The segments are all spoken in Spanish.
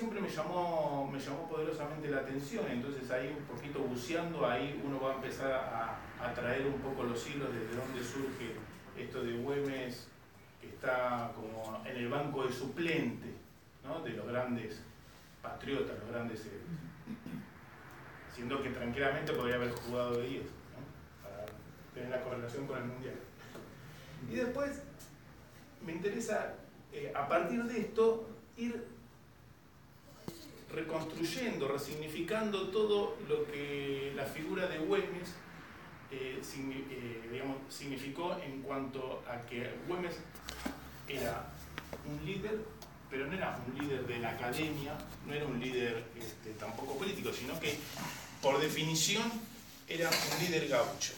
siempre me llamó poderosamente la atención, entonces ahí un poquito buceando, ahí uno va a empezar a traer un poco los hilos desde dónde surge esto de Güemes, que está como en el banco de suplente, ¿no?, de los grandes patriotas, los grandes héroes. Siendo que tranquilamente podría haber jugado de 10, ¿no?, para tener la correlación con el Mundial. Y después me interesa, a partir de esto, ir reconstruyendo, resignificando todo lo que la figura de Güemes significó en cuanto a que Güemes era un líder, pero no era un líder de la academia, no era un líder tampoco político, sino que por definición era un líder gaucho.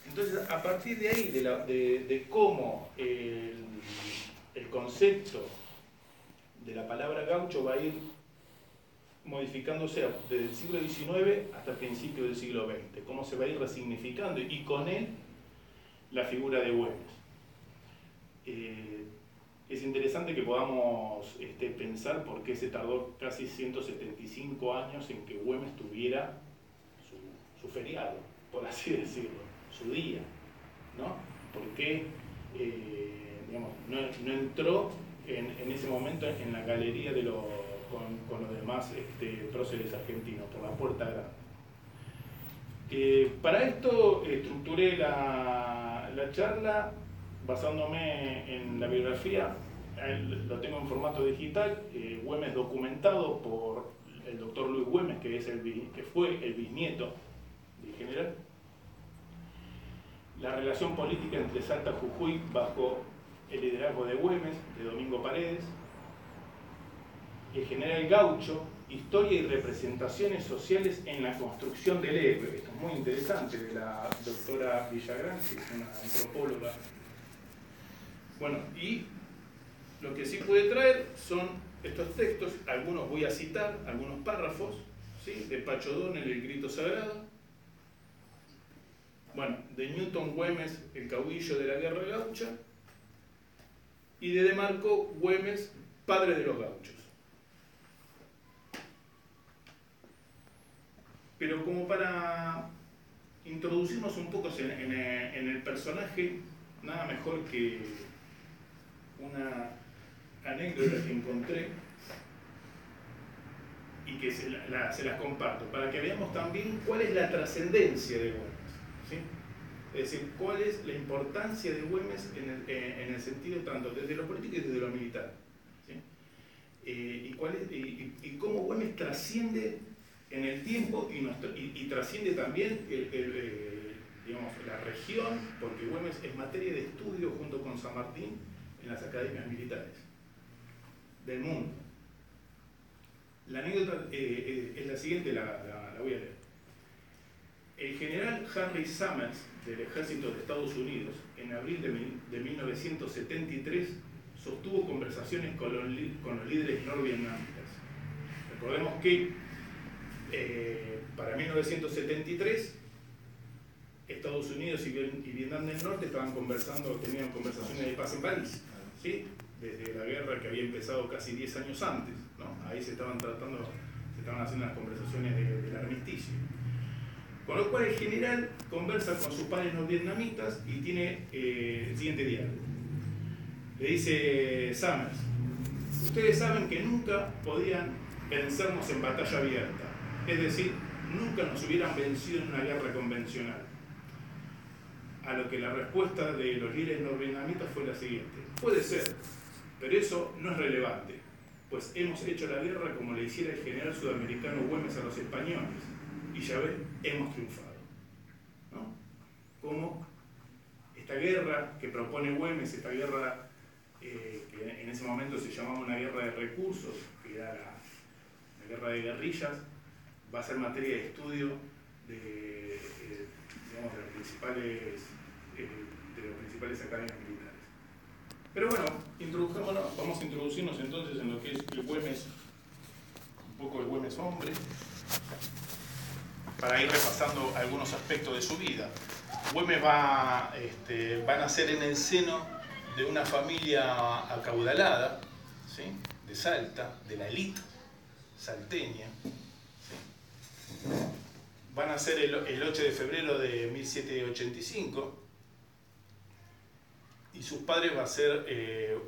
Entonces, a partir de ahí, de cómo el concepto de la palabra gaucho va a ir modificándose desde el siglo XIX hasta el principio del siglo XX, cómo se va a ir resignificando, y con él la figura de Güemes. Es interesante que podamos pensar por qué se tardó casi 175 años en que Güemes tuviera su feriado, por así decirlo, su día, ¿no? ¿Por qué no entró en ese momento en la galería de con los demás próceres argentinos, por la puerta grande? Para esto estructuré la charla basándome en la biografía. Lo tengo en formato digital, Güemes documentado por el doctor Luis Güemes, que fue el bisnieto del general. La relación política entre Salta y Jujuy bajo el liderazgo de Güemes, de Domingo Paredes. El general gaucho, historia y representaciones sociales en la construcción del héroe. Esto es muy interesante, de la doctora Villagrán, que es una antropóloga. Bueno, y lo que sí puede traer son estos textos, algunos voy a citar, algunos párrafos, ¿sí?, de Pacho Donel, El grito sagrado. Bueno, de Newton Güemes, el caudillo de la guerra gaucha. Y de Marco Güemes, padre de los gauchos. Pero como para introducirnos un poco en el personaje, nada mejor que una anécdota que encontré y que se las comparto, para que veamos también cuál es la trascendencia de Güemes, ¿sí? Es decir, cuál es la importancia de Güemes en el sentido tanto desde lo político y desde lo militar, ¿sí? Y cómo Güemes trasciende en el tiempo y trasciende también la región, porque Güemes es materia de estudio junto con San Martín en las academias militares del mundo. La anécdota es la siguiente, la voy a leer. El general Henry Summers, del ejército de Estados Unidos, en abril de 1973, sostuvo conversaciones con los líderes norvietnamitas. Recordemos que para 1973, Estados Unidos y Vietnam del Norte tenían conversaciones de paz en París, ¿sí?, desde la guerra que había empezado casi 10 años antes, ¿no? Ahí se estaban haciendo las conversaciones del armisticio. Con lo cual el general conversa con sus pares norvietnamitas y tiene el siguiente diálogo. Le dice Summers: ustedes saben que nunca podían vencernos en batalla abierta, es decir, nunca nos hubieran vencido en una guerra convencional. A lo que la respuesta de los líderes norvietnamitas fue la siguiente: puede ser, pero eso no es relevante, pues hemos hecho la guerra como le hiciera el general sudamericano Güemes a los españoles, y ya ven, hemos triunfado, ¿no? Como esta guerra que propone Güemes, esta guerra que en ese momento se llamaba una guerra de recursos, que era la guerra de guerrillas, va a ser materia de estudio de las principales academias militares. Pero bueno, vamos a introducirnos entonces en lo que es el Güemes, un poco el Güemes hombre, para ir repasando algunos aspectos de su vida. Güemes va a nacer en el seno de una familia acaudalada, ¿sí?, de Salta, de la élite salteña. ¿Sí? Van a ser el 8 de febrero de 1785 y sus padres va a ser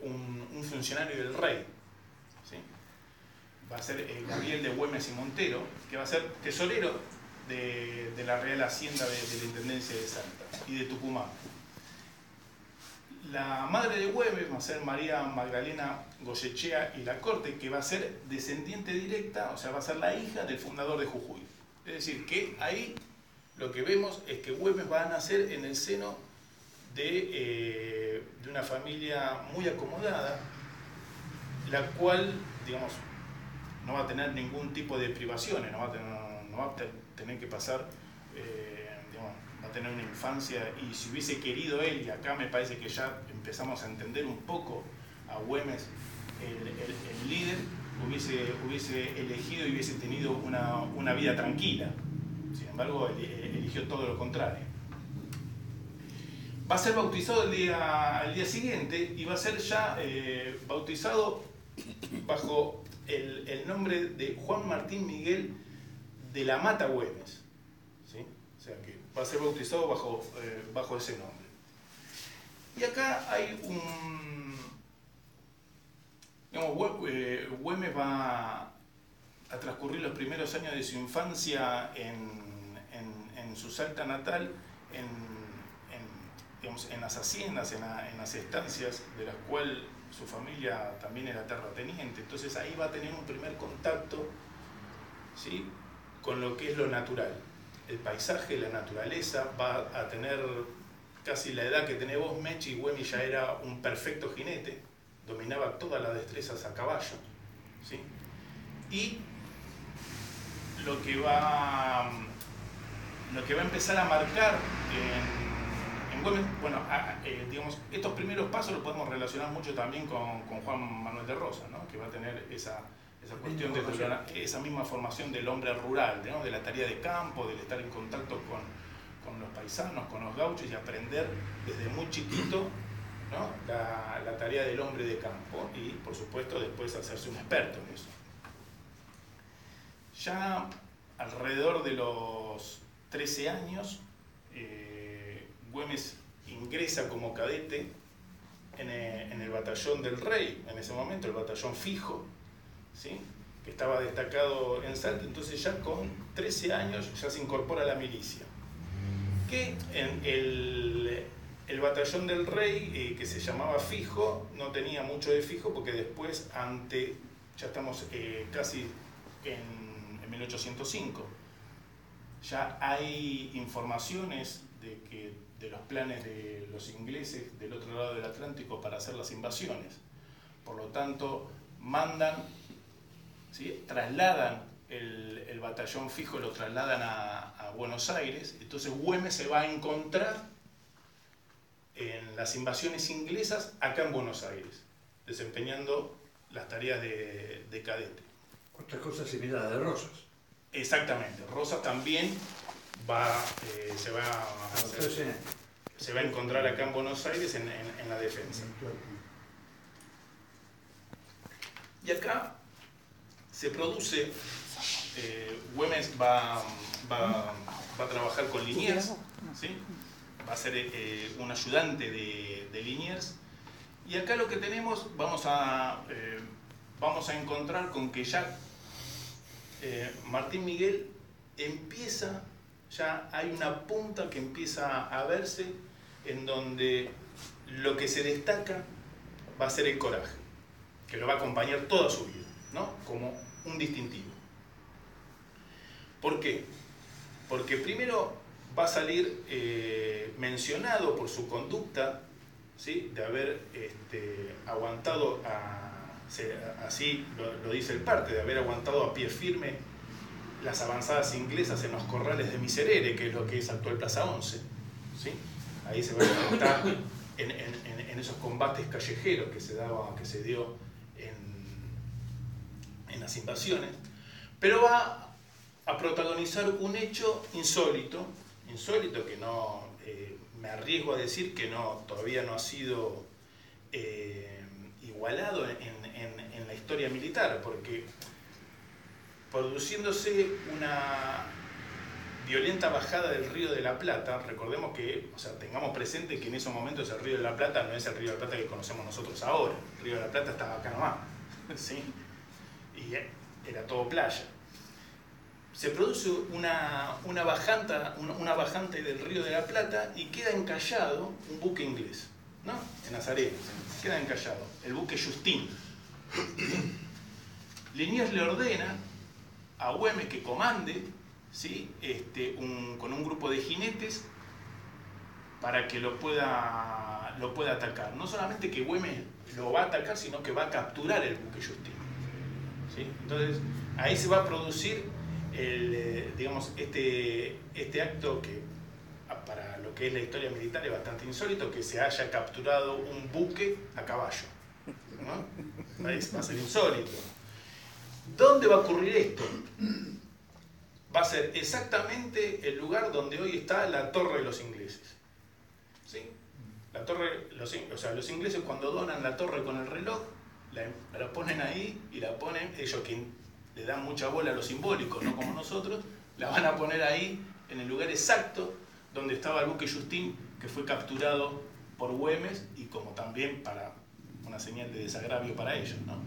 un funcionario del rey. ¿Sí? Va a ser Gabriel de Güemes y Montero, que va a ser tesorero de la Real Hacienda de la Intendencia de Salta y de Tucumán. La madre de Güemes va a ser María Magdalena Goyechea y Lacorte, que va a ser descendiente directa, o sea, va a ser la hija del fundador de Jujuy. Es decir, que ahí lo que vemos es que Güemes va a nacer en el seno de una familia muy acomodada, la cual, digamos, no va a tener ningún tipo de privaciones, no va a tener que pasar, digamos, va a tener una infancia, y si hubiese querido él, y acá me parece que ya empezamos a entender un poco a Güemes, el líder, hubiese elegido y hubiese tenido una vida tranquila. Sin embargo, eligió todo lo contrario. Va a ser bautizado al día siguiente y va a ser ya bautizado bajo el nombre de Juan Martín Miguel de la Mata Güemes. ¿Sí? O sea que va a ser bautizado bajo ese nombre. Y acá hay digamos, Güemes va a transcurrir los primeros años de su infancia en su Salta natal, digamos, en las haciendas, en las estancias, de las cuales su familia también era terrateniente. Entonces ahí va a tener un primer contacto, ¿sí?, con lo que es lo natural. El paisaje, la naturaleza, va a tener casi la edad que tenés vos, Mechi, y Güemes ya era un perfecto jinete, dominaba todas las destrezas a caballo. ¿Sí? Y lo que va a empezar a marcar en Güemes, bueno, digamos, estos primeros pasos los podemos relacionar mucho también con Juan Manuel de Rosas, ¿no?, que va a tener esa cuestión de esa misma formación del hombre rural, ¿no?, de la tarea de campo, del estar en contacto con los paisanos, con los gauchos, y aprender desde muy chiquito, ¿no?, la tarea del hombre de campo, y por supuesto después hacerse un experto en eso. Ya alrededor de los 13 años, Güemes ingresa como cadete en el batallón del rey, en ese momento el batallón fijo, ¿sí?, que estaba destacado en Salta. Entonces ya con 13 años ya se incorpora a la milicia, que en el batallón del rey, que se llamaba fijo, no tenía mucho de fijo, porque después, ya estamos casi en 1805, ya hay informaciones de los planes de los ingleses del otro lado del Atlántico para hacer las invasiones. Por lo tanto, mandan, ¿sí?, trasladan el batallón fijo, lo trasladan a Buenos Aires. Entonces Güemes se va a encontrar en las invasiones inglesas acá en Buenos Aires, desempeñando las tareas de cadete. Otra cosa similar a de Rosas. Exactamente. Rosas también se va a encontrar acá en Buenos Aires en la defensa. Y acá se produce, Güemes va a trabajar con Liniers, ¿sí?, va a ser un ayudante de Liniers, y acá lo que tenemos, vamos a encontrar con que ya Martín Miguel ya hay una punta que empieza a verse, en donde lo que se destaca va a ser el coraje, que lo va a acompañar toda su vida, ¿no?, como un distintivo. ¿Por qué? Porque primero va a salir mencionado por su conducta, ¿sí?, de haber aguantado, así lo dice el parte, de haber aguantado a pie firme las avanzadas inglesas en los corrales de Miserere, que es lo que es actual Plaza 11. ¿Sí? Ahí se va a encontrar en esos combates callejeros que se dio en las invasiones, pero va a protagonizar un hecho insólito que no, me arriesgo a decir que todavía no ha sido igualado en la historia militar, porque produciéndose una violenta bajada del Río de la Plata. Recordemos que, o sea, tengamos presente que en esos momentos el Río de la Plata no es el Río de la Plata que conocemos nosotros ahora. El Río de la Plata estaba acá nomás, ¿sí? Y era todo playa. Se produce una bajante del Río de la Plata y queda encallado un buque inglés, ¿no? En Nazaré, queda encallado, el buque Justin. Liniers le ordena a Güemes que comande, ¿sí? Con un grupo de jinetes para que lo pueda atacar. No solamente que Güemes lo va a atacar, sino que va a capturar el buque Justin, ¿sí? Entonces, ahí se va a producir digamos, este acto que para lo que es la historia militar es bastante insólito, que se haya capturado un buque a caballo, ¿no? Va a ser insólito. ¿Dónde va a ocurrir esto? Va a ser exactamente el lugar donde hoy está la Torre de los Ingleses, ¿sí? La torre, los ingleses cuando donan la torre con el reloj, la ponen ahí y la ponen, ellos que le dan mucha bola a lo simbólico, no como nosotros, la van a poner ahí en el lugar exacto donde estaba el buque Justin, que fue capturado por Güemes, y como también para una señal de desagravio para ellos, ¿no?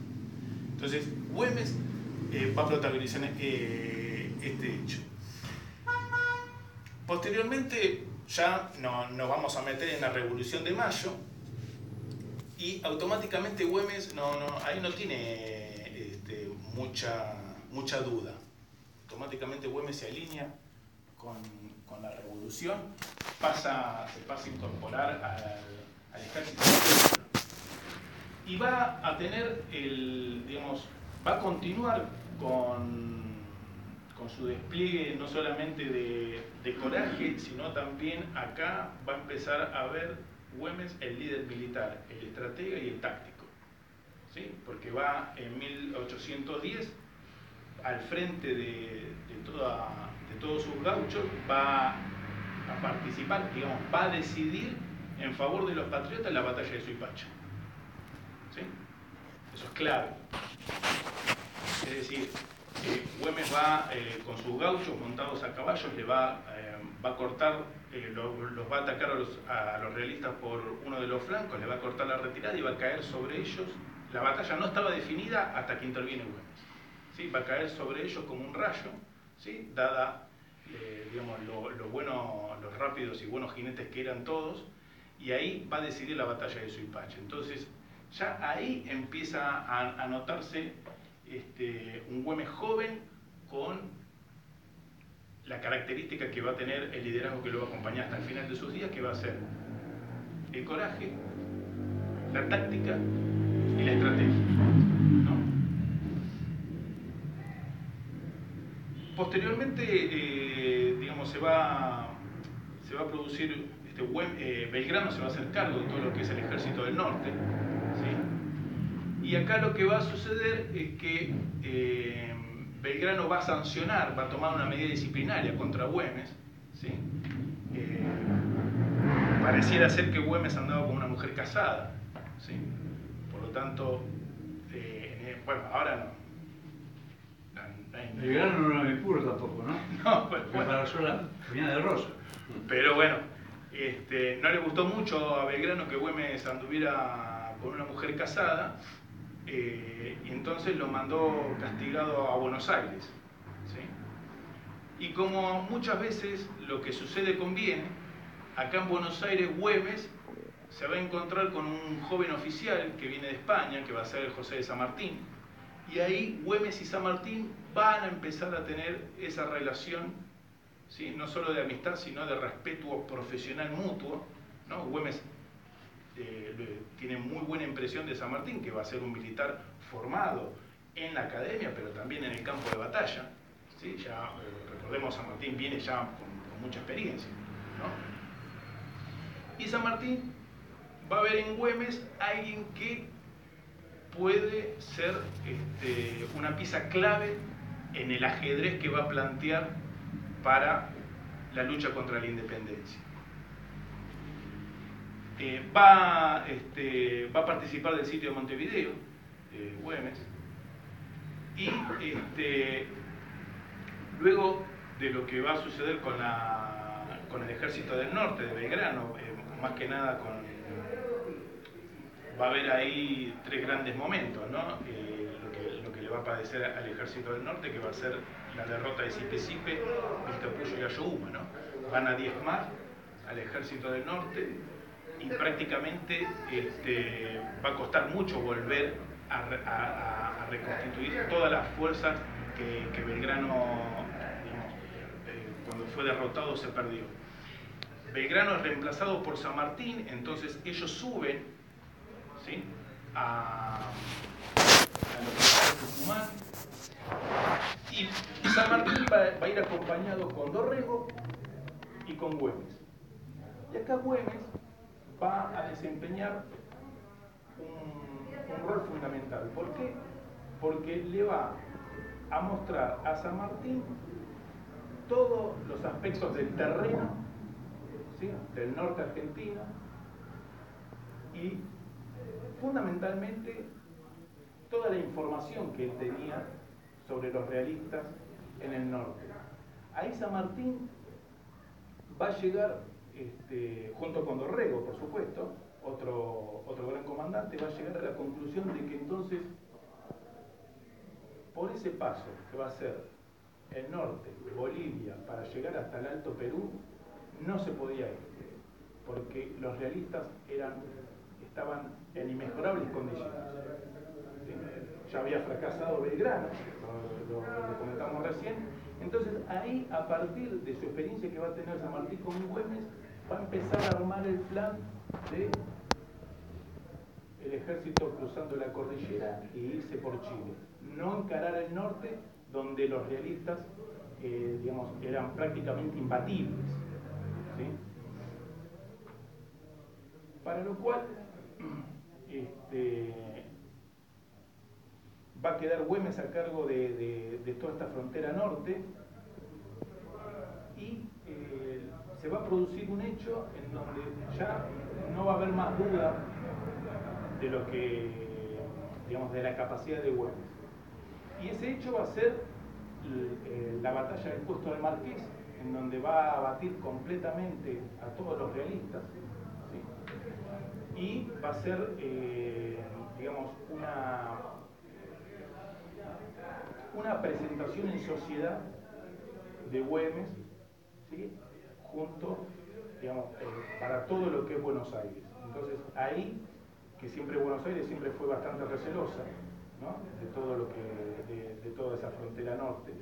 Entonces, Güemes va a protagonizar este hecho. Posteriormente, ya nos vamos a meter en la Revolución de Mayo, y automáticamente Güemes ahí no tiene mucha duda. Automáticamente Güemes se alinea con la revolución, se pasa a incorporar al ejército y va a tener va a continuar con su despliegue no solamente de coraje, sino también acá va a empezar a ver Güemes el líder militar, el estratega y el táctico, ¿sí? Porque va en 1810 al frente de todos sus gauchos, va a participar, digamos, va a decidir en favor de los patriotas en la batalla de Suipacha, ¿sí? Eso es clave. Es decir, Güemes va con sus gauchos montados a caballos, va a cortar, los va a atacar a los realistas por uno de los flancos, le va a cortar la retirada y va a caer sobre ellos. La batalla no estaba definida hasta que interviene Güemes, ¿sí? Va a caer sobre ellos como un rayo, ¿sí? Dada digamos, los rápidos y buenos jinetes que eran todos, y ahí va a decidir la batalla de Suipacha. Entonces, ya ahí empieza a notarse un Güemes joven con la característica que va a tener el liderazgo que lo va a acompañar hasta el final de sus días, que va a ser el coraje, la táctica y la estrategia, ¿no? Posteriormente, digamos, se va a producir, Belgrano se va a hacer cargo de todo lo que es el ejército del norte, ¿sí? Y acá lo que va a suceder es que Belgrano va a sancionar, va a tomar una medida disciplinaria contra Güemes, ¿sí? Pareciera ser que Güemes andaba con una mujer casada, ¿sí? Por lo tanto, bueno, ahora no. Belgrano no era muy puro tampoco, ¿no? No, pues, bueno. Para sola venía de Rosa. Pero bueno, no le gustó mucho a Belgrano que Güemes anduviera con una mujer casada, y entonces lo mandó castigado a Buenos Aires, ¿sí? Y como muchas veces lo que sucede conviene, acá en Buenos Aires Güemes se va a encontrar con un joven oficial que viene de España, que va a ser José de San Martín, y ahí Güemes y San Martín van a empezar a tener esa relación, ¿sí? No solo de amistad, sino de respeto profesional mutuo, ¿no? Güemes tiene muy buena impresión de San Martín, que va a ser un militar formado en la academia, pero también en el campo de batalla, ¿sí? Ya recordemos, San Martín viene ya con mucha experiencia, ¿no? Y San Martín va a ver en Güemes alguien que puede ser una pieza clave en el ajedrez que va a plantear para la lucha contra la independencia. Va a participar del sitio de Montevideo, Güemes, y Luego de lo que va a suceder con el ejército del norte de Belgrano, más que nada va a haber ahí tres grandes momentos, ¿no? Lo que le va a padecer al ejército del norte, que va a ser la derrota de Sipe-Sipe, Vilcapullo y Ayohuma, ¿no? Van a diezmar al ejército del norte y prácticamente va a costar mucho volver a reconstituir todas las fuerzas que Belgrano, digamos, cuando fue derrotado se perdió. Belgrano es reemplazado por San Martín, entonces ellos suben, ¿sí?, a lo que es Tucumán, y San Martín va a ir acompañado con Dorrego y con Güemes. Y acá Güemes va a desempeñar un rol fundamental. ¿Por qué? Porque le va a mostrar a San Martín todos los aspectos del terreno, ¿sí?, del norte argentino, y fundamentalmente toda la información que él tenía sobre los realistas en el norte. Ahí San Martín va a llegar, junto con Dorrego, por supuesto, otro gran comandante, va a llegar a la conclusión de que entonces, por ese paso que va a ser el norte, Bolivia, para llegar hasta el Alto Perú, no se podía ir, porque los realistas estaban en inmejorables condiciones. ¿Sí? Ya había fracasado Belgrano, lo comentamos recién. Entonces ahí, a partir de su experiencia que va a tener San Martín con Güemes, va a empezar a armar el plan de el ejército cruzando la cordillera e irse por Chile. No encarar el norte, donde los realistas digamos, eran prácticamente imbatibles, ¿sí? Para lo cual va a quedar Güemes a cargo de toda esta frontera norte, y se va a producir un hecho en donde ya no va a haber más duda de lo que, digamos, de la capacidad de Güemes. Y ese hecho va a ser la batalla del Puesto del Marqués, en donde va a abatir completamente a todos los realistas, ¿sí? Y va a ser, digamos, una presentación en sociedad de Güemes, ¿sí?, junto, digamos, para todo lo que es Buenos Aires. Entonces ahí, que siempre Buenos Aires siempre fue bastante recelosa, ¿no?, de todo lo que, de toda esa frontera norte.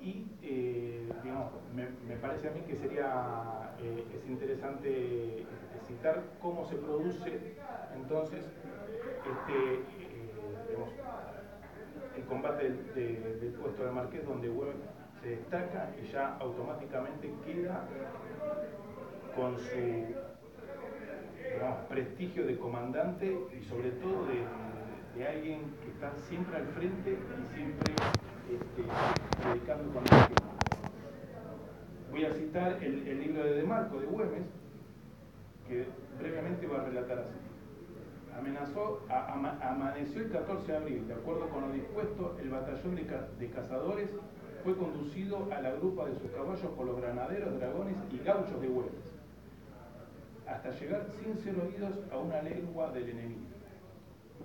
Y digamos, me parece a mí que es interesante citar cómo se produce entonces digamos, el combate del Puesto del Marqués, donde Güemes se destaca y ya automáticamente queda con su, digamos, prestigio de comandante, y sobre todo de alguien que está siempre al frente y siempre predicando con el ejemplo. Voy a citar el libro de Marco de Güemes, que brevemente va a relatar así. Amaneció el 14 de abril, de acuerdo con lo dispuesto, el batallón de cazadores fue conducido a la grupa de sus caballos por los granaderos, dragones y gauchos de Güemes, hasta llegar sin ser oídos a una legua del enemigo,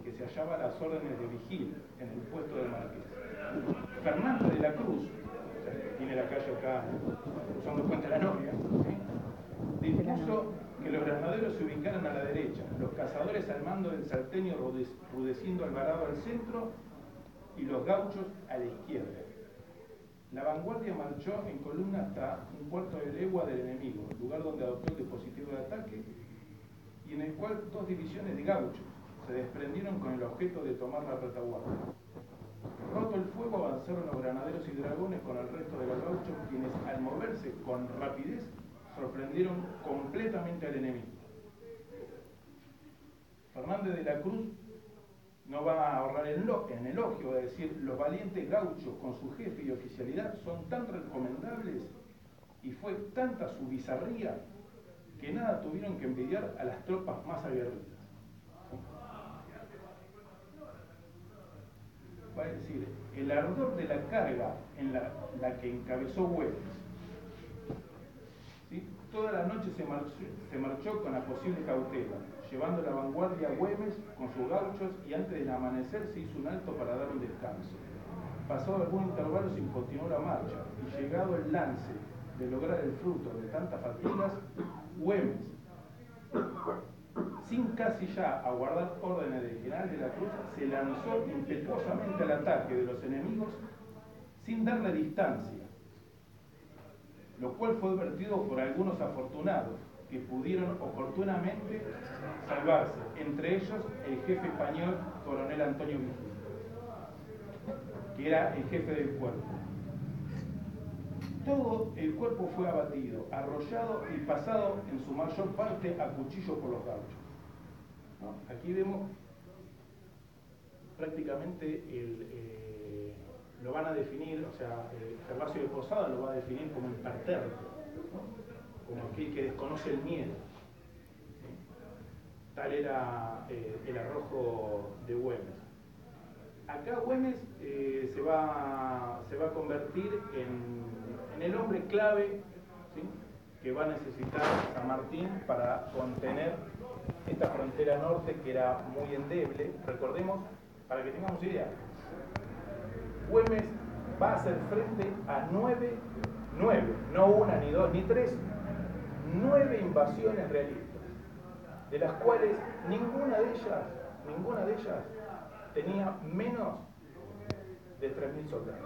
que se hallaba a las órdenes de vigilia en el Puesto del Marqués. Fernández de la Cruz, o sea, que tiene la calle acá cruzando Puente la Novia, ¿sí?, dispuso que los granaderos se ubicaran a la derecha, los cazadores al mando del salteño Rudecindo Alvarado al centro y los gauchos a la izquierda. La vanguardia marchó en columna hasta un cuarto de legua del enemigo, lugar donde adoptó el dispositivo de ataque, y en el cual 2 divisiones de gauchos se desprendieron con el objeto de tomar la retaguardia. Roto el fuego, avanzaron los granaderos y dragones con el resto de los gauchos, quienes al moverse con rapidez sorprendieron completamente al enemigo. Fernández de la Cruz no va a ahorrar en elogio, va a decir: los valientes gauchos con su jefe y oficialidad son tan recomendables y fue tanta su bizarría que nada tuvieron que envidiar a las tropas más aguerridas. va a decir, el ardor de la carga en la que encabezó Güemes. ¿Sí? Toda la noche se marchó con la posible cautela, llevando la vanguardia a Güemes con sus gauchos y antes del amanecer se hizo un alto para dar un descanso. Pasó algún intervalo sin continuar la marcha y llegado el lance de lograr el fruto de tantas fatigas, Güemes, sin casi ya aguardar órdenes del general de la Cruz, se lanzó impetuosamente al ataque de los enemigos sin darle distancia, lo cual fue advertido por algunos afortunados que pudieron oportunamente salvarse, entre ellos el jefe español coronel Antonio Vigil, que era el jefe del cuerpo. Todo el cuerpo fue abatido, arrollado y pasado en su mayor parte a cuchillo por los gauchos. ¿No? Aquí vemos prácticamente lo van a definir, o sea, Gervasio de Posada lo va a definir como impertérrito, ¿no? Como aquel que desconoce el miedo. ¿Sí? Tal era el arrojo de Güemes. Acá Güemes se va a convertir en el hombre clave, ¿sí?, que va a necesitar San Martín para contener esta frontera norte que era muy endeble. Recordemos, para que tengamos idea, Güemes va a hacer frente a nueve, no una, ni dos, ni tres, 9 invasiones realistas, de las cuales ninguna de ellas tenía menos de 3.000 soldados.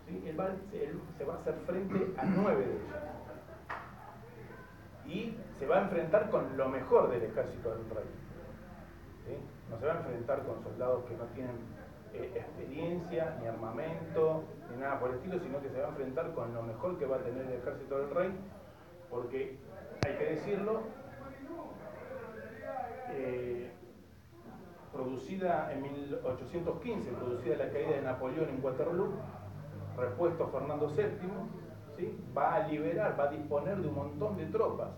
¿Sí? Él se va a hacer frente a 9 de ellas. Y se va a enfrentar con lo mejor del ejército del rey. ¿Sí? No se va a enfrentar con soldados que no tienen experiencia, ni armamento, ni nada por el estilo, sino que se va a enfrentar con lo mejor que va a tener el ejército del rey, porque, hay que decirlo, producida en 1815, producida la caída de Napoleón en Waterloo, repuesto Fernando VII, ¿sí?, va a liberar, va a disponer de un montón de tropas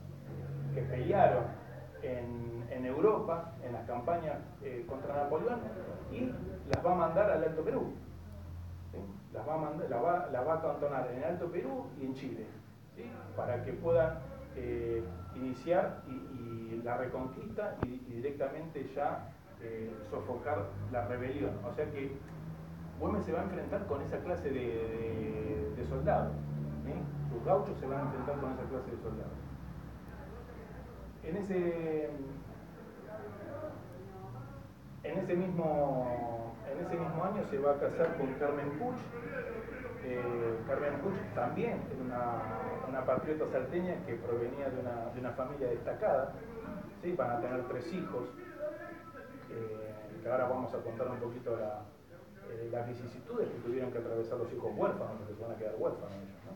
que pelearon en Europa, en las campañas contra Napoleón, y las va a mandar al Alto Perú. ¿Sí? Las va a acantonar en el Alto Perú y en Chile, ¿sí?, para que puedan iniciar y la reconquista y directamente ya sofocar la rebelión. O sea que Güemes se va a enfrentar con esa clase de soldados. ¿Sí? Sus gauchos se van a enfrentar con esa clase de soldados. En ese mismo año se va a casar con Carmen Puig. Carmen Puig también era una patriota salteña que provenía de una familia destacada. ¿Sí? Van a tener 3 hijos, que ahora vamos a contar un poquito las vicisitudes que tuvieron que atravesar los hijos huérfanos, que se van a quedar huérfanos ellos, ¿no?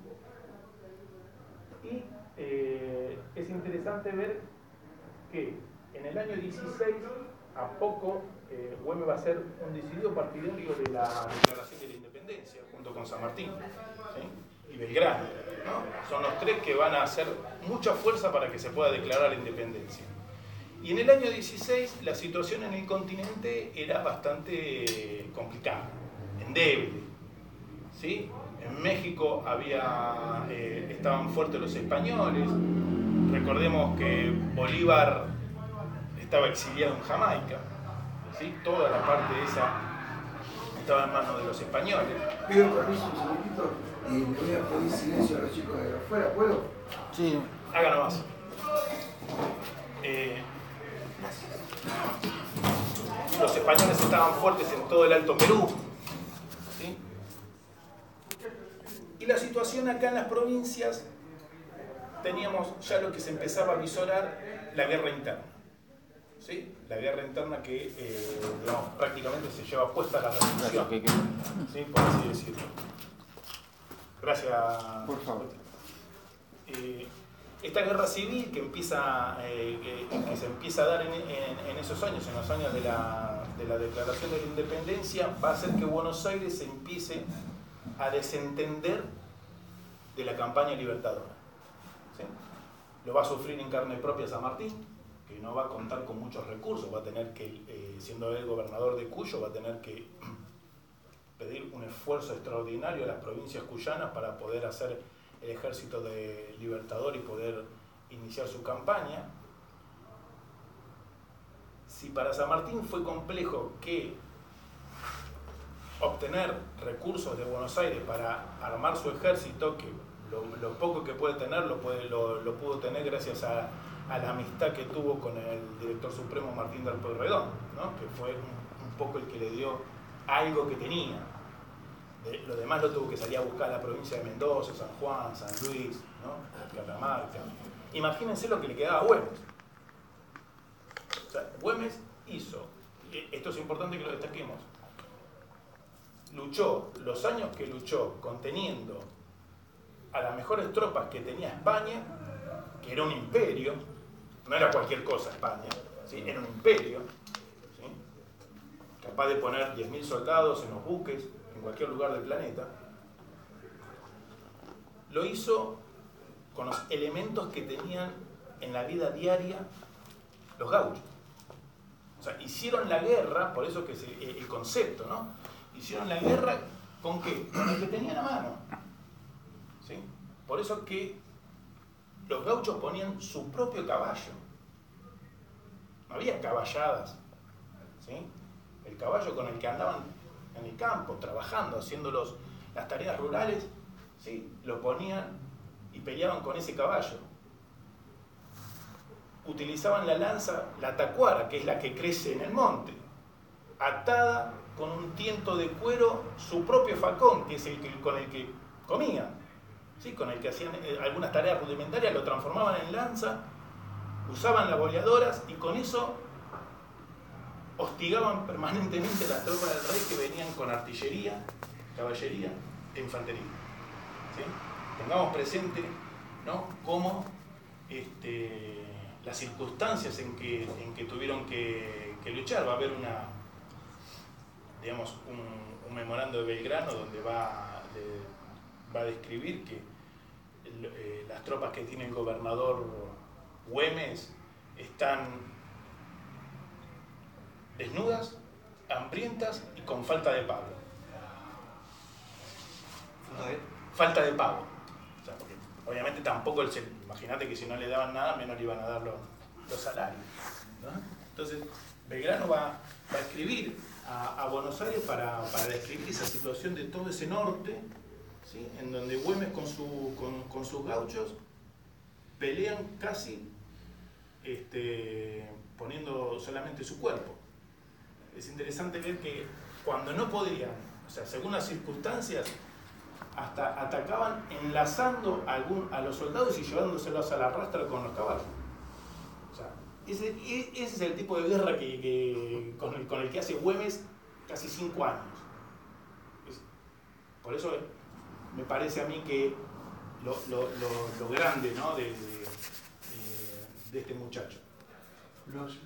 Y es interesante ver que en el año 16, a poco, Güemes va a ser un decidido partidario de la Declaración de la Independencia, junto con San Martín, ¿sí?, y Belgrano, ¿no? Son los 3 que van a hacer mucha fuerza para que se pueda declarar la independencia. Y en el año 16 la situación en el continente era bastante complicada, endeble, ¿sí? En México estaban fuertes los españoles. Recordemos que Bolívar estaba exiliado en Jamaica, ¿sí? Toda la parte esa estaba en manos de los españoles. Pido permiso un segundito y le voy a pedir silencio a los chicos de afuera, ¿puedo? Sí. Haga nomás. Los españoles estaban fuertes en todo el Alto Perú, ¿sí? Y la situación acá en las provincias, teníamos ya lo que se empezaba a visorar, la guerra interna, ¿sí? La guerra interna que digamos, prácticamente se lleva puesta la revolución, ¿sí?, por así decirlo. Gracias. Por favor. Esta guerra civil que se empieza a dar en esos años, en los años de la Declaración de la Independencia, va a hacer que Buenos Aires se empiece a desentender de la campaña libertadora. ¿Sí? Lo va a sufrir en carne propia San Martín, que no va a contar con muchos recursos, va a tener que, siendo él gobernador de Cuyo, va a tener que refuerzo extraordinario a las provincias cuyanas para poder hacer el ejército de Libertador y poder iniciar su campaña. Si para San Martín fue complejo que obtener recursos de Buenos Aires para armar su ejército, que lo poco que puede tener lo pudo tener gracias a la amistad que tuvo con el director supremo Martín del Pueyrredón, ¿no? Que fue un poco el que le dio algo que tenía. Lo demás lo tuvo que salir a buscar a la provincia de Mendoza, San Juan, San Luis, ¿no? Catamarca. Imagínense lo que le quedaba a Güemes. O sea, Güemes hizo, esto es importante que lo destaquemos, luchó los años que luchó conteniendo a las mejores tropas que tenía España, que era un imperio, no era cualquier cosa España, ¿sí? Era un imperio, ¿sí? Capaz de poner 10.000 soldados en los buques en cualquier lugar del planeta. Lo hizo con los elementos que tenían en la vida diaria los gauchos. O sea, hicieron la guerra, por eso que es el concepto, ¿no? Hicieron la guerra ¿con qué? Con el que tenían a mano. ¿Sí? Por eso que los gauchos ponían su propio caballo. No había caballadas. ¿Sí? El caballo con el que andaban en el campo, trabajando, haciendo las tareas rurales, ¿sí? Lo ponían y peleaban con ese caballo. Utilizaban la lanza, la tacuara, que es la que crece en el monte, atada con un tiento de cuero, su propio facón, que es con el que comían, ¿sí? Con el que hacían algunas tareas rudimentarias, lo transformaban en lanza, usaban las boleadoras y con eso hostigaban permanentemente las tropas del rey que venían con artillería, caballería e infantería. ¿Sí? Tengamos presente, ¿no? Cómo las circunstancias en que tuvieron que luchar. Va a haber un memorando de Belgrano donde va a describir que las tropas que tiene el gobernador Güemes están desnudas, hambrientas y con falta de pago. Falta de pago. O sea, porque obviamente tampoco, imagínate que si no le daban nada, menos le iban a dar los salarios, ¿no? Entonces, Belgrano va a escribir a Buenos Aires para describir esa situación de todo ese norte, ¿sí? En donde Güemes con sus gauchos pelean casi poniendo solamente su cuerpo. Es interesante ver que cuando no podían, o sea, según las circunstancias, hasta atacaban enlazando a los soldados y llevándoselos a la rastra con los caballos. O sea, ese es el tipo de guerra con el que hace Güemes casi 5 años. Por eso me parece a mí que lo grande, ¿no? de este muchacho. Los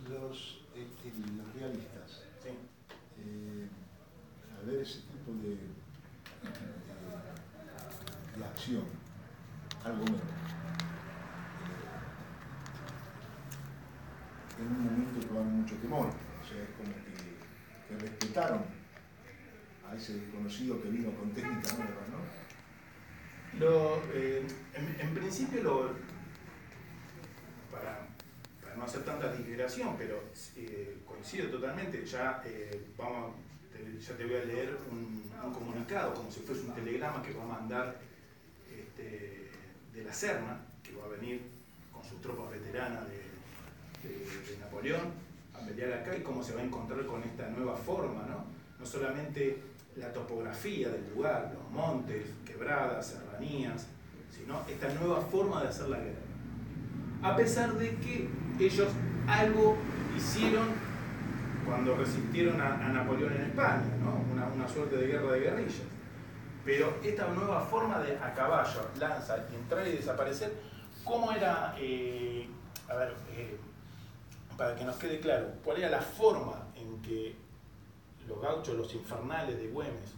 realistas, Sí. Al ver ese tipo de acción, algo menos, en un momento tomaron mucho temor, o sea, es como que respetaron a ese desconocido que vino con técnica nueva, ¿no? En principio, para no hacer tanta digregación, pero coincido totalmente, ya te voy a leer un comunicado, como si fuese un telegrama que va a mandar de la Serna, que va a venir con sus tropas veteranas de Napoleón a pelear acá, y cómo se va a encontrar con esta nueva forma, ¿no? No solamente la topografía del lugar, los montes, quebradas, serranías, sino esta nueva forma de hacer la guerra. A pesar de que ellos algo hicieron cuando resistieron a Napoleón en España, ¿no? Una suerte de guerra de guerrillas. Pero esta nueva forma de a caballo, lanza, entrar y desaparecer, ¿cómo era? Para que nos quede claro, ¿cuál era la forma en que los gauchos, los infernales de Güemes,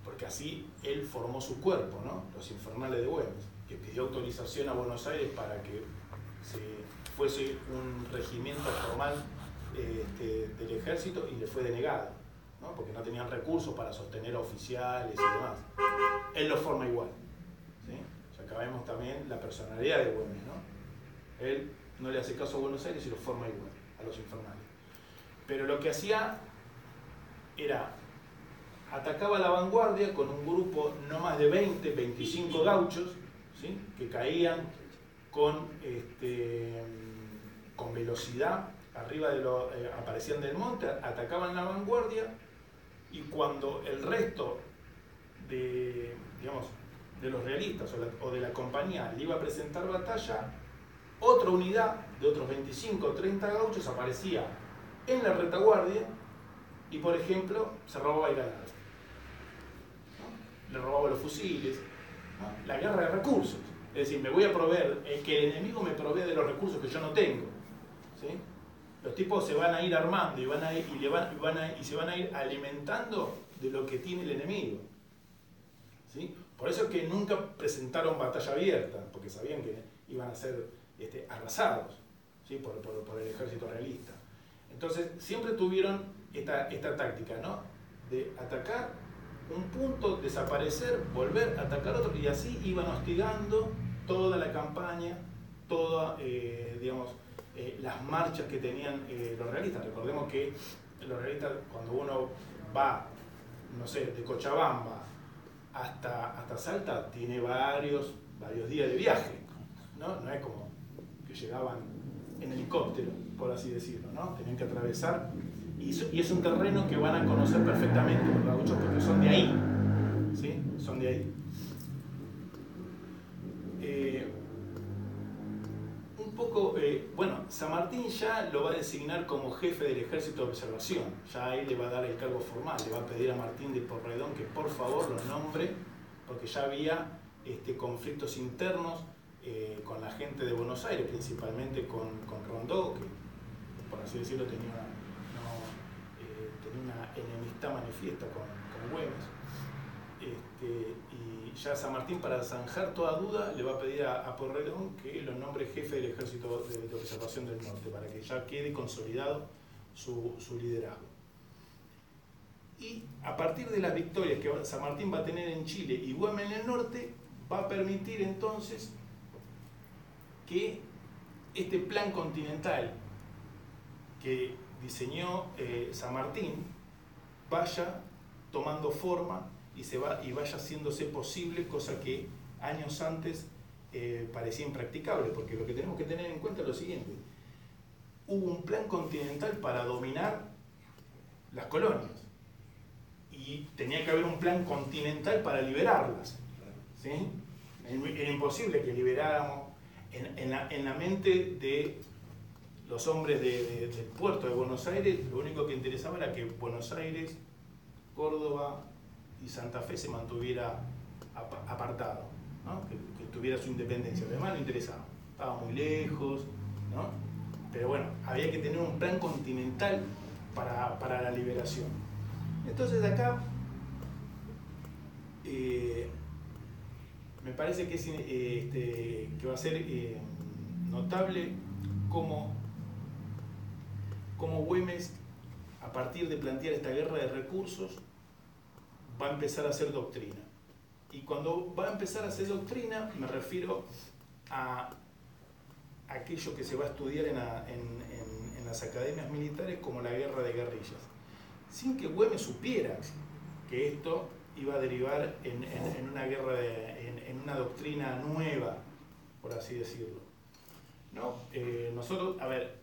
porque así él formó su cuerpo, ¿no? Los infernales de Güemes, que pidió autorización a Buenos Aires para que fuese un regimiento formal del ejército y le fue denegado, ¿no? Porque no tenían recursos para sostener a oficiales y demás. Él lo forma igual, ¿sí? Ya acá vemos también la personalidad de Güemes, ¿no? Él no le hace caso a Buenos Aires y lo forma igual, a los infernales. Pero lo que hacía era, atacaba a la vanguardia con un grupo no más de 20, 25 gauchos, ¿sí? Que caían con velocidad, arriba de aparecían del monte, atacaban la vanguardia, y cuando el resto de, digamos, de los realistas o de la compañía le iba a presentar batalla, otra unidad de otros 25 o 30 gauchos aparecía en la retaguardia y, por ejemplo, se robaba el ganado, ¿no? Le robaba los fusiles, ¿no? La guerra de recursos, es decir, me voy a proveer, que el enemigo me provee de los recursos que yo no tengo, ¿sí? Los tipos se van a ir armando y se van a ir alimentando de lo que tiene el enemigo, ¿sí? Por eso es que nunca presentaron batalla abierta, porque sabían que iban a ser arrasados, ¿sí? por el ejército realista. Entonces siempre tuvieron esta táctica, ¿no? De atacar un punto, desaparecer, volver a atacar otro, y así iban hostigando toda la campaña, todas las marchas que tenían los realistas. Recordemos que los realistas, cuando uno va, no sé, de Cochabamba hasta Salta, tiene varios días de viaje, ¿no? No es como que llegaban en helicóptero, por así decirlo, ¿no? Tenían que atravesar, y es un terreno que van a conocer perfectamente los gauchos porque son de ahí, ¿sí? Son de ahí. Un poco, bueno, San Martín ya lo va a designar como jefe del ejército de observación, ya ahí le va a dar el cargo formal, le va a pedir a Martín de Porredón que por favor lo nombre, porque ya había conflictos internos con la gente de Buenos Aires, principalmente con Rondó, que por así decirlo tenía una enemistad manifiesta con Güemes. Y ya San Martín, para zanjar toda duda, le va a pedir a Porredón que lo nombre jefe del ejército de observación del norte, para que ya quede consolidado su liderazgo. Y a partir de las victorias que San Martín va a tener en Chile y Güemes en el norte, va a permitir entonces que este plan continental que diseñó San Martín vaya tomando forma y vaya haciéndose posible, cosa que años antes parecía impracticable, porque lo que tenemos que tener en cuenta es lo siguiente: hubo un plan continental para dominar las colonias y tenía que haber un plan continental para liberarlas, ¿sí? Era imposible que liberáramos en la mente de los hombres del puerto de Buenos Aires. Lo único que interesaba era que Buenos Aires, Córdoba y Santa Fe se mantuviera apartado, ¿no? Que tuviera su independencia. Además no interesaba, estaba muy lejos, ¿no? Pero bueno, había que tener un plan continental para la liberación. Entonces acá me parece que, que va a ser notable cómo Güemes, a partir de plantear esta guerra de recursos, va a empezar a hacer doctrina. Y cuando va a empezar a hacer doctrina, me refiero a aquello que se va a estudiar en las academias militares como la guerra de guerrillas, sin que Güemes supiera que esto iba a derivar en una guerra, en una doctrina nueva, por así decirlo, ¿no? Nosotros, a ver,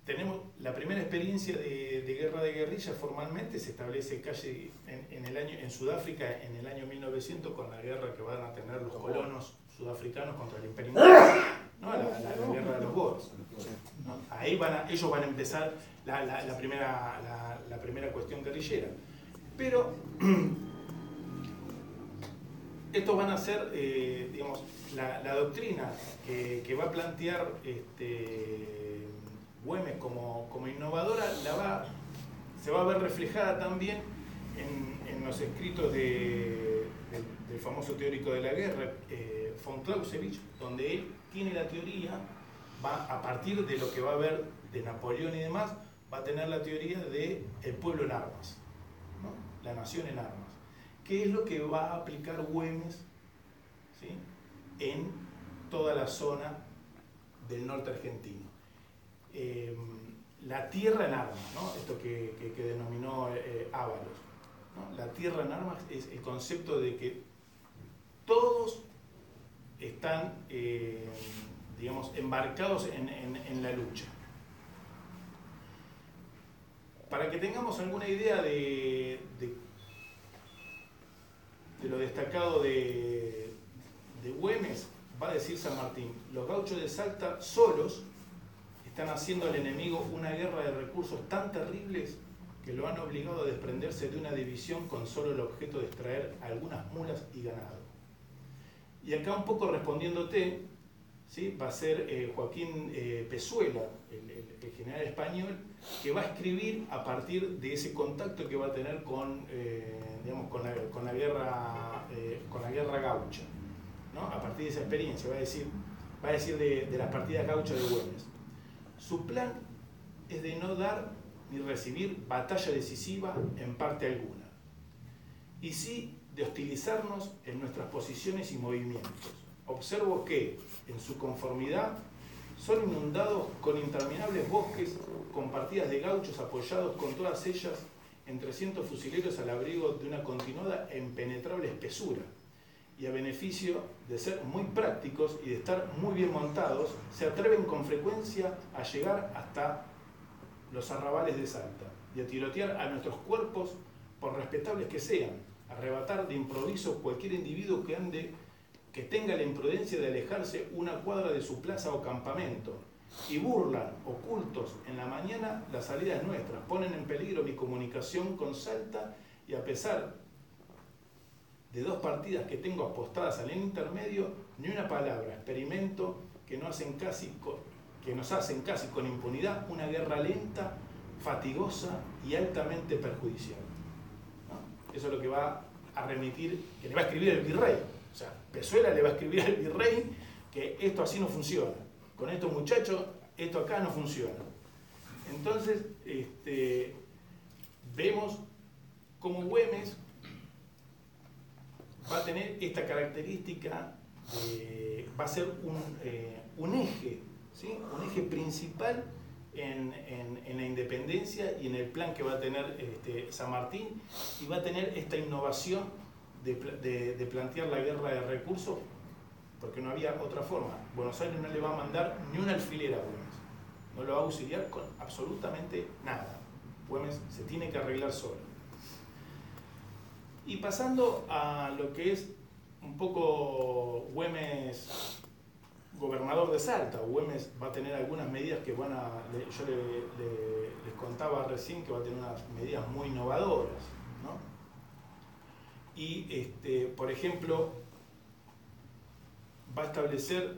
tenemos la primera experiencia de guerra de guerrillas formalmente, se establece casi en Sudáfrica en el año 1900, con la guerra que van a tener los colonos sudafricanos contra el Imperio Inglés, ¿no? La guerra de los Boers, ¿no? Ahí ellos van a empezar la primera cuestión guerrillera. Pero estos van a ser, digamos, la doctrina que va a plantear Güemes como innovadora, se va a ver reflejada también en los escritos del famoso teórico de la guerra, von Clausewitz, donde él tiene la teoría, a partir de lo que va a ver de Napoleón y demás, va a tener la teoría del pueblo en armas. la nación en armas, que es lo que va a aplicar Güemes, ¿sí?, en toda la zona del norte argentino. La tierra en armas, ¿no?, esto que denominó Ábalos, ¿no? La tierra en armas es el concepto de que todos están, digamos, embarcados en la lucha. Para que tengamos alguna idea de lo destacado de Güemes, va a decir San Martín: los gauchos de Salta solos están haciendo al enemigo una guerra de recursos tan terribles que lo han obligado a desprenderse de una división con solo el objeto de extraer algunas mulas y ganado. Y acá, un poco respondiéndote, ¿sí?, va a ser Joaquín Pezuela, el general español, que va a escribir a partir de ese contacto que va a tener con, digamos, con la guerra gaucha, ¿no? A partir de esa experiencia, va a decir de las partidas gauchas de Güemes. Su plan es de no dar ni recibir batalla decisiva en parte alguna, y sí de hostilizarnos en nuestras posiciones y movimientos. Observo que, en su conformidad, son inundados con interminables bosques, con partidas de gauchos apoyados con todas ellas en 300 fusileros al abrigo de una continuada e impenetrable espesura, y a beneficio de ser muy prácticos y de estar muy bien montados, se atreven con frecuencia a llegar hasta los arrabales de Salta y a tirotear a nuestros cuerpos, por respetables que sean, arrebatar de improviso cualquier individuo que tenga la imprudencia de alejarse una cuadra de su plaza o campamento, y burlan, ocultos en la mañana, las salidas nuestras, ponen en peligro mi comunicación con Salta, y a pesar de 2 partidas que tengo apostadas al intermedio, ni una palabra, experimento que nos hacen casi con impunidad una guerra lenta, fatigosa y altamente perjudicial, ¿no? Eso es lo que va a remitir, que le va a escribir el virrey. O sea, Pezuela le va a escribir al virrey que esto así no funciona. Con estos muchachos, esto acá no funciona. Entonces, vemos cómo Güemes va a tener esta característica, va a ser un eje, ¿sí?, un eje principal en la independencia y en el plan que va a tener San Martín, y va a tener esta innovación de plantear la guerra de recursos, porque no había otra forma. Buenos Aires no le va a mandar ni un alfiler a Güemes, no lo va a auxiliar con absolutamente nada. Güemes se tiene que arreglar solo. Y pasando a lo que es un poco Güemes gobernador de Salta, Güemes va a tener algunas medidas que van a... Yo les contaba recién que va a tener unas medidas muy innovadoras, ¿no? Y, por ejemplo, va a establecer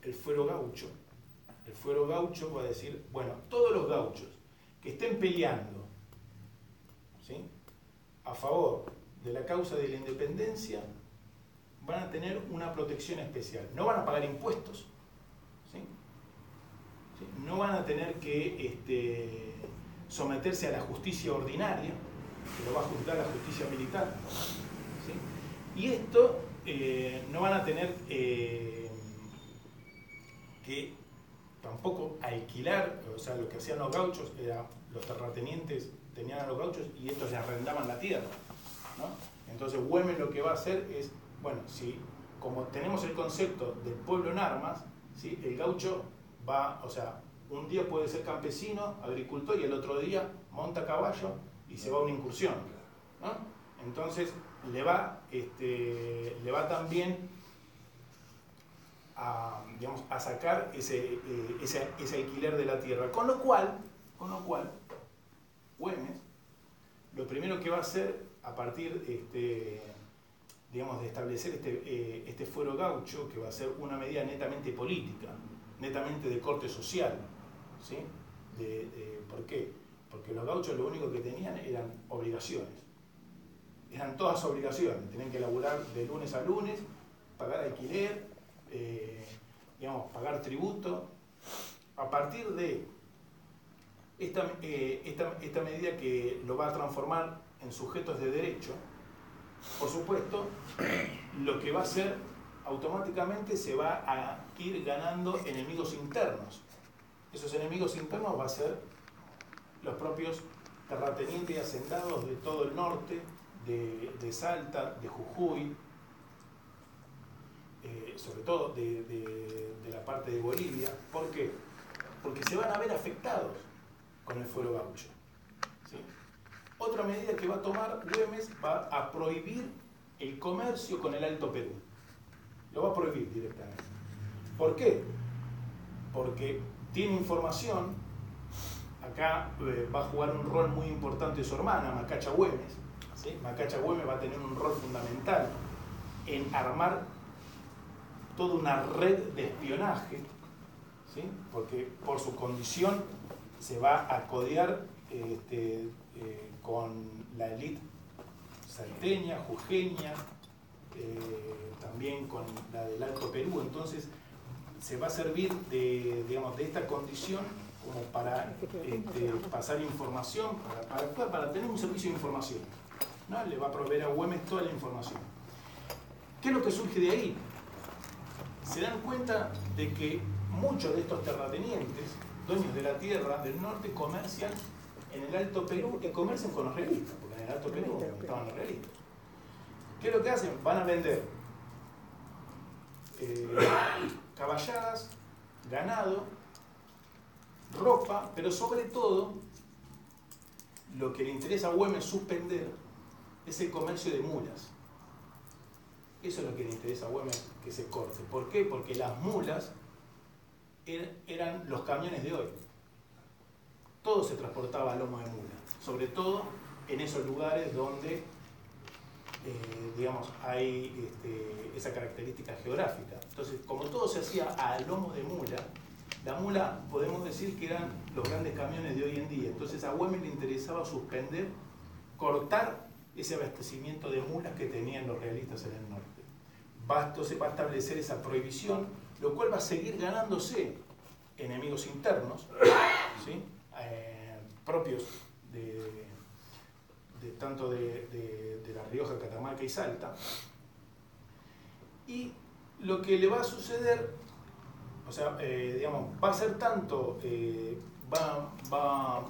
el fuero gaucho. El fuero gaucho va a decir, bueno, todos los gauchos que estén peleando, ¿sí?, a favor de la causa de la independencia, van a tener una protección especial. No van a pagar impuestos, ¿sí? ¿Sí? No van a tener que someterse a la justicia ordinaria, que lo va a juzgar la justicia militar, ¿sí? Y esto no van a tener que tampoco alquilar. O sea, lo que hacían los gauchos era, los terratenientes tenían a los gauchos y estos le arrendaban la tierra, ¿no? Entonces Güemes lo que va a hacer es, bueno, si como tenemos el concepto del pueblo en armas, ¿sí?, el gaucho va, o sea, un día puede ser campesino, agricultor, y el otro día monta a caballo y se va a una incursión, ¿no? Entonces le va también a, digamos, a sacar ese alquiler de la tierra, con lo cual Güemes lo primero que va a hacer a partir digamos, de establecer este fuero gaucho, que va a ser una medida netamente política, netamente de corte social, ¿sí? ¿Por qué? Porque los gauchos lo único que tenían eran obligaciones. Eran todas obligaciones. Tenían que laburar de lunes a lunes, pagar alquiler, digamos, pagar tributo. A partir de esta medida que lo va a transformar en sujetos de derecho, por supuesto, lo que va a hacer automáticamente se va a ir ganando enemigos internos. Esos enemigos internos va a ser los propios terratenientes y hacendados de todo el norte, de Salta, de Jujuy, sobre todo de la parte de Bolivia. ¿Por qué? Porque se van a ver afectados con el fuero gaucho. ¿Sí? Otra medida que va a tomar Güemes va a prohibir el comercio con el Alto Perú. Lo va a prohibir directamente. ¿Por qué? Porque tiene información, acá va a jugar un rol muy importante su hermana, Macacha Güemes. ¿Sí? Macacha Güemes va a tener un rol fundamental en armar toda una red de espionaje, ¿sí? Porque por su condición se va a codear con la élite salteña, jujeña, también con la del Alto Perú. Entonces se va a servir de esta condición como para pasar información, para tener un servicio de información, ¿no? Le va a proveer a Güemes toda la información. ¿Qué es lo que surge de ahí? Se dan cuenta de que muchos de estos terratenientes, dueños de la tierra del norte, comercian en el Alto Perú y comercian con los realistas, porque en el Alto Perú estaban los realistas. ¿Qué es lo que hacen? Van a vender caballadas, ganado, ropa, pero sobre todo lo que le interesa a Güemes suspender es el comercio de mulas. Eso es lo que le interesa a Güemes que se corte. ¿Por qué? Porque las mulas eran los camiones de hoy. Todo se transportaba a lomo de mula, sobre todo en esos lugares donde hay esa característica geográfica. Entonces, como todo se hacía a lomo de mula, la mula podemos decir que eran los grandes camiones de hoy en día. Entonces a Güemes le interesaba suspender, cortar ese abastecimiento de mulas que tenían los realistas en el norte. Entonces va a establecer esa prohibición, lo cual va a seguir ganándose enemigos internos, ¿sí? Propios tanto de La Rioja, Catamarca y Salta. Y lo que le va a suceder, va a ser tanto, va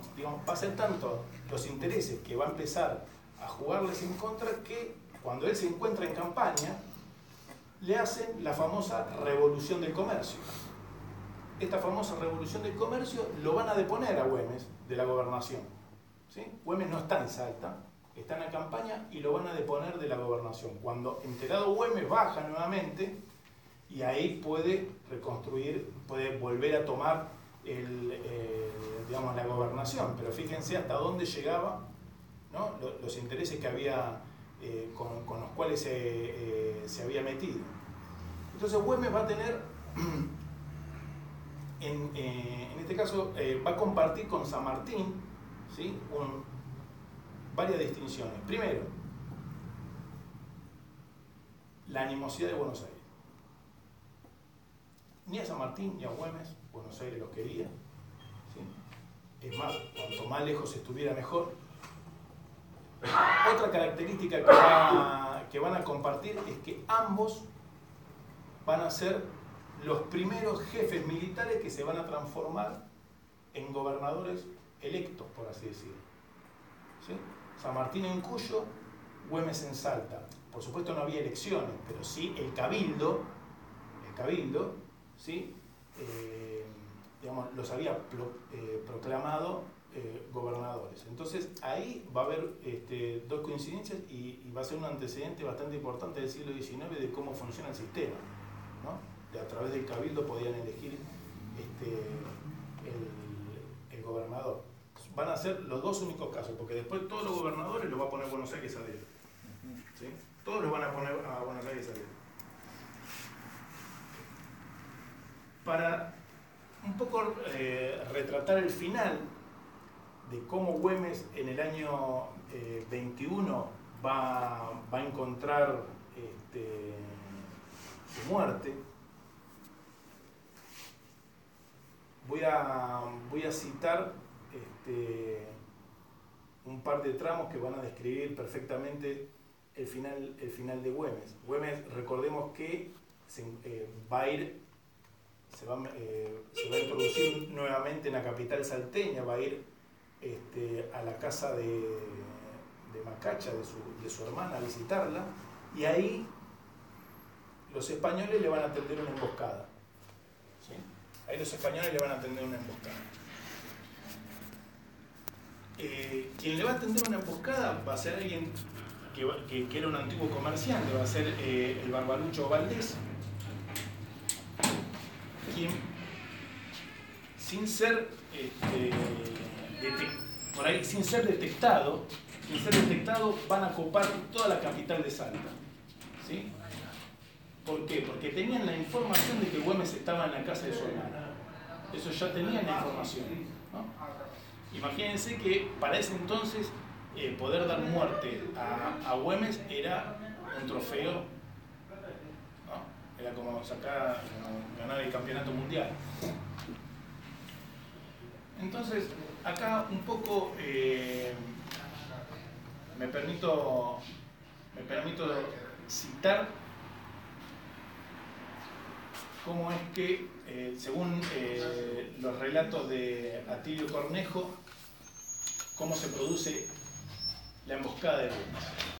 a ser tanto los intereses que va a empezar a jugarles en contra, que cuando él se encuentra en campaña, le hacen la famosa revolución del comercio. Esta famosa revolución del comercio lo van a deponer a Güemes de la gobernación. ¿Sí? Güemes no está en Salta, está en la campaña y lo van a deponer de la gobernación. Cuando enterado Güemes baja nuevamente y ahí puede reconstruir, puede volver a tomar la gobernación. Pero fíjense hasta dónde llegaba, ¿no? Los intereses que había, con los cuales se había metido. Entonces Güemes va a tener, en este caso, va a compartir con San Martín, ¿sí? Varias distinciones. Primero, la animosidad de Buenos Aires. Ni a San Martín ni a Güemes Buenos Aires los quería, ¿sí? Es más, cuanto más lejos estuviera mejor. Otra característica que van a compartir es que ambos van a ser los primeros jefes militares que se van a transformar en gobernadores electos, por así decirlo. ¿Sí? San Martín en Cuyo, Güemes en Salta. Por supuesto no había elecciones, pero sí el cabildo, ¿sí? Los había proclamado gobernadores. Entonces ahí va a haber dos coincidencias y va a ser un antecedente bastante importante del siglo XIX de cómo funciona el sistema, ¿no? A través del cabildo podían elegir el gobernador. Van a ser los dos únicos casos, porque después todos los gobernadores los va a poner Buenos Aires a dedo, ¿sí? Todos los van a poner a Buenos Aires a dedo. Para un poco retratar el final de cómo Güemes en el año 21 va a encontrar su muerte, voy a citar un par de tramos que van a describir perfectamente el final de Güemes. Güemes, recordemos que se va a introducir nuevamente en la capital salteña, va a ir a la casa de Macacha, de su hermana, a visitarla, y ahí los españoles le van a tender una emboscada. ¿Sí? Ahí los españoles le van a tender una emboscada. Quien le va a tender una emboscada va a ser alguien que era un antiguo comerciante, va a ser el Barbalucho Valdés, quien, sin ser detectado, van a copar toda la capital de Salta. ¿Sí? ¿Por qué? Porque tenían la información de que Güemes estaba en la casa de su hermana. Eso ya tenían la información, ¿no? Imagínense que para ese entonces poder dar muerte a Güemes era un trofeo, ¿no? Era como ganar el campeonato mundial. Entonces, acá un poco me permito citar cómo es que, según los relatos de Atilio Cornejo, cómo se produce la emboscada de Güemes.